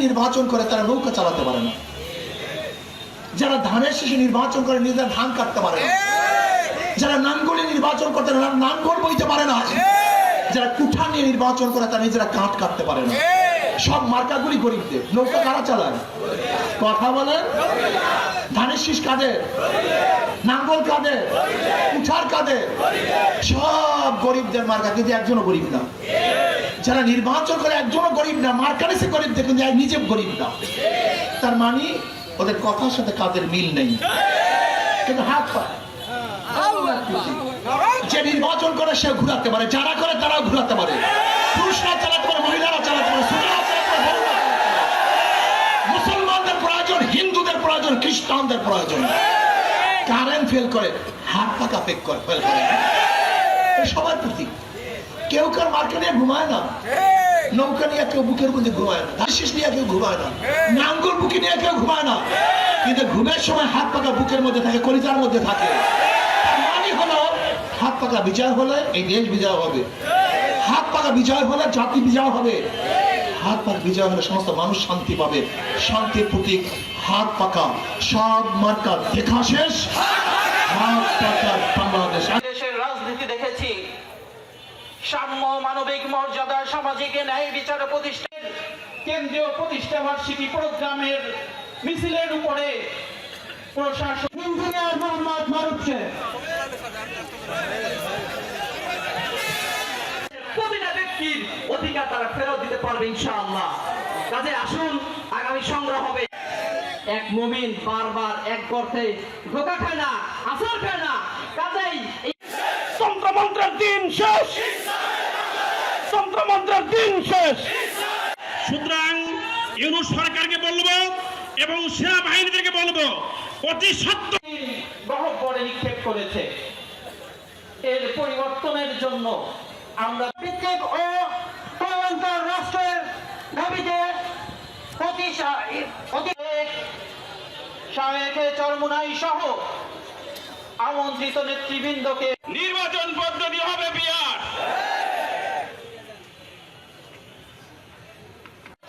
নির্বাচন করে তারা নৌকা চালাতে পারে না, যারা ধানের শীষে নির্বাচন করে নিজেরা ধান কাটতে পারে না, যারা নাঙ্গলে নির্বাচন করতে নাঙ্গল বইতে পারে না, যারা কুঠা নিয়ে নির্বাচন করে তারা নিজেরা কাঠ কাটতে পারে না। সব মার্কাগুলি গরিবদের। নৌকা কারা চালায়? কথা বলেন। ধানের শীষ কাদের? নাঙ্গল কাদের? কুঠার কাদের? সব গরিবদের মার্কা, কিন্তু একজনও গরিব না। যারা নির্বাচন করে একজনও গরিব না, মার্কারে সে গরিব দেখুন, নিজে গরিব না। তার মানে ওদের কথার সাথে কাদের মিল নেই, কিন্তু হাত পায়। যে নির্বাচন করে সে ঘুরাতে পারে, যারা করে তারাও ঘুরাতে পারে। পুরুষরা চালাতে পারে, মহিলারা চালাতে পারে, মুসলমানদের প্রয়োজন, হিন্দুদের প্রয়োজন, খ্রিস্টানদের প্রয়োজন। কারেন্ট ফেল করে, হাত পাকা ফেল করে, সবার প্রতি। কেউ কার মার্কা নিয়ে ঘুমায় না, নৌকা নিয়ে কেউ বুকের মধ্যে ঘুমায় না, ধান শীষ নিয়ে কেউ ঘুমায় না, নাঙ্গল বুকে নিয়ে কেউ ঘুমায় না, কিন্তু ঘুমের সময় হাত পাকা বুকের মধ্যে থাকে, কলিজার মধ্যে থাকে। হাত পাকা বিজয় হলে এই দেশ বিজয় হবে, হাত পাকা বিজয় হলে জাতি বিজয় হবে, হাত পাকা বিজয় হলে সমস্ত মানুষ শান্তি পাবে। শান্তির প্রতীক হাত পাকা। সব মার্কা দেখা শেষ, হাত পাকা বাংলাদেশ। দেশের রাজনীতি দেখেছি, সাম্য, মানবিক মর্যাদা, সামাজিক ন্যায় বিচার প্রতিষ্ঠান কেন্দ্রীয় প্রতিষ্ঠা বার্ষিকী প্রোগ্রামের মিছিলের উপরে প্রশাসন ইঞ্জিনিয়ার মোহাম্মদ মারুফ শেখ, প্রতিটা ব্যক্তির অধিকার তারা ফেরত দিতে পারবে ইনশাআল্লাহ। কাজে আসুন, আগামী সংগ্রাম হবে। এক মুমিন বারবার এক গর্তে ধোঁকা খায় না, আসর খায় না। কাজেই তন্ত্রমন্ত্রের দিন শেষ, তন্ত্রমন্ত্রের দিন শেষ। সুতরাং ইউনূস সরকারকে বলবো এবং সেনাবাহিনীদেরকে বলবো, অতি সত্য গহ্বরে নিক্ষেপ করেছে। এর পরিবর্তনের জন্য আমরা ভিত্তিক ও স্বতন্ত্র রাষ্ট্রের দাবিতে শায়েখে চরমুনাই সহ আমন্ত্রিত নেতৃবৃন্দকে নির্বাচন পদ্ধতি হবে বিয়ার।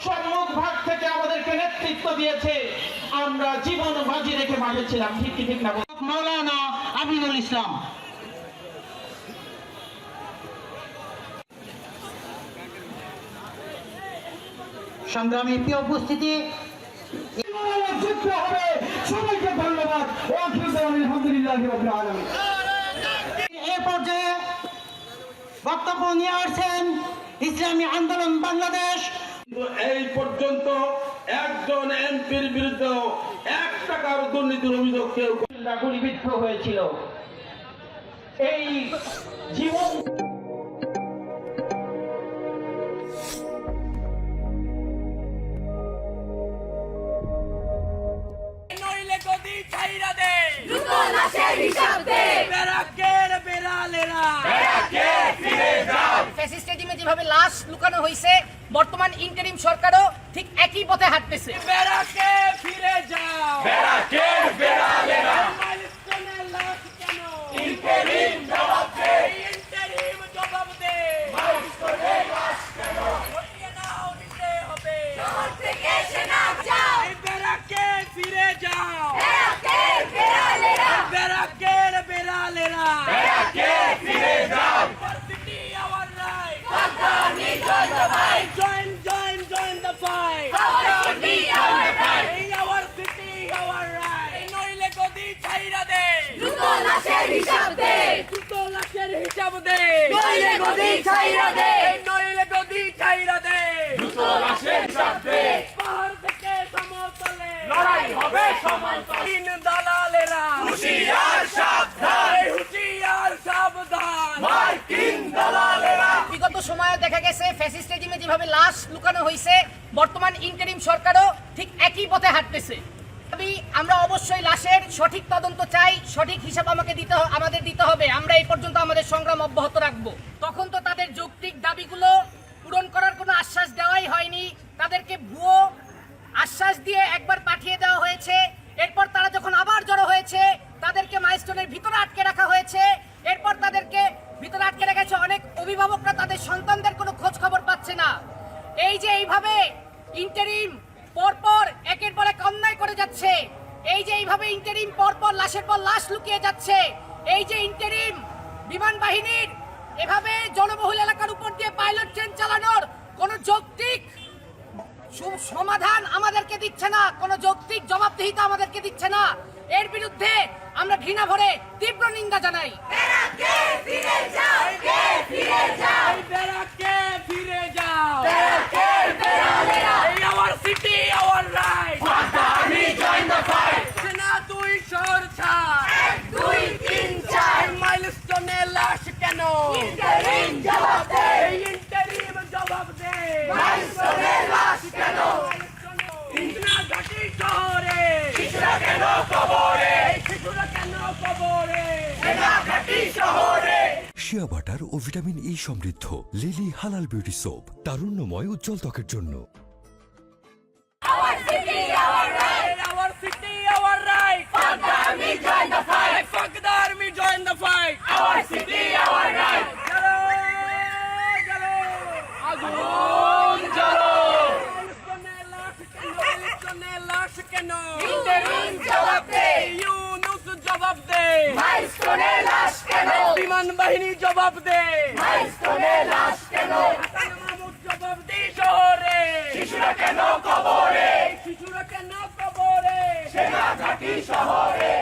সম্মুখ ভাগ থেকে আমাদেরকে নেতৃত্ব দিয়েছে, আমরা জীবন বাজি রেখে মাঠে ছিলাম। ঠিক ঠিক না? মাওলানা আমিনুল ইসলাম। সংগ্রামী প্রিয় উপস্থিতি, সবাইকে ধন্যবাদ। আলহামদুলিল্লাহ রাব্বিল আলামিন। এ পর্যায়ে বক্তব্য নিয়ে আসছেন ইসলামী আন্দোলন বাংলাদেশ। এই পর্যন্ত একজন এমপির বিরুদ্ধে 1 টাকার দুর্নীতির অভিযোগ কেউ গুলিবিদ্ধ হয়েছিল। এই জীবন যেভাবে লাশ লুকানো হয়েছে, বর্তমান ইন্টারিম সরকারও ঠিক একই পথে হাঁটতেছে। ফিরে যাও, join the fight. Power to be our right. In our city, our right. নইলে গদি ছাইরা দে, দ্রুত লাশের হিসাব দে, দ্রুত লাশের হিসাব দে, নইলে গদি ছাইরা দে, নইলে গদি ছাইরা দে, দ্রুত লাশের হিসাব দে। পাহাড় থেকে সমতলে লড়াই হবে সমতলে। তিন দালালেরা হুঁশিয়ার সাবধান, হুঁশিয়ার সাবধান। মার্কিন দালালেরা। বিগত সময়ে দেখা গেছে ফ্যাসিস্ট রেজিমে যেভাবে লাশ লুকানো হয়েছে, বর্তমান ইন্টারিম সরকারও ঠিক একই পথে হাঁটতেছে। আমরা অবশ্যই লাশের সঠিক তদন্ত চাই, সঠিক হিসাব আমাদের দিতে হবে। আমরা এই পর্যন্ত আমাদের সংগ্রাম অব্যাহত রাখবো। তখন তো তাদের যৌক্তিক দাবিগুলো পূরণ করার কোনো আশ্বাস দেওয়াই হয়নি, তাদেরকে ভুয়ো আশ্বাস দিয়ে একবার পাঠিয়ে দেওয়া হয়েছে। এরপর তারা যখন আবার জড়ো হয়েছে, তাদেরকে মাইলস্টোনের ভিতরে আটকে রাখা হয়েছে। এরপর তাদেরকে ভিতরে আটকে রেখেছে। অনেক অভিভাবকরা তাদের সন্তানদের কোনো খোঁজ খবর পাচ্ছে না। এই যে এইভাবে ইন্টারিম করে যাচ্ছে, এই যে এইভাবে ইন্টারিম পর পর লাশের পর লাশ লুকিয়ে যাচ্ছে, এই যে ইন্টারিম বিমান বাহিনীর এভাবে জনবহুল এলাকার উপর দিয়ে পাইলট ট্রেন চালানোর কোনো যৌক্তিক সমাধান আমাদেরকে দিচ্ছে না, কোনো যৌক্তিক জবাবদিহিতা আমাদেরকে দিচ্ছে না। এর বিরুদ্ধে আমরা ঘৃণা ভরে তীব্র নিন্দা জানাই। শিয়া বাটার ও ভিটামিন ই সমৃদ্ধ লিলি হালাল বিউটি সোপ, তারুণ্যময় উজ্জ্বল ত্বকের জন্য। বিমান বাহিনী জবাব দে, জবাব দে শহরে, শিশুরা কেন কবরে শিশুরা কেন কবরে, সেনা ঘাঁটি শহরে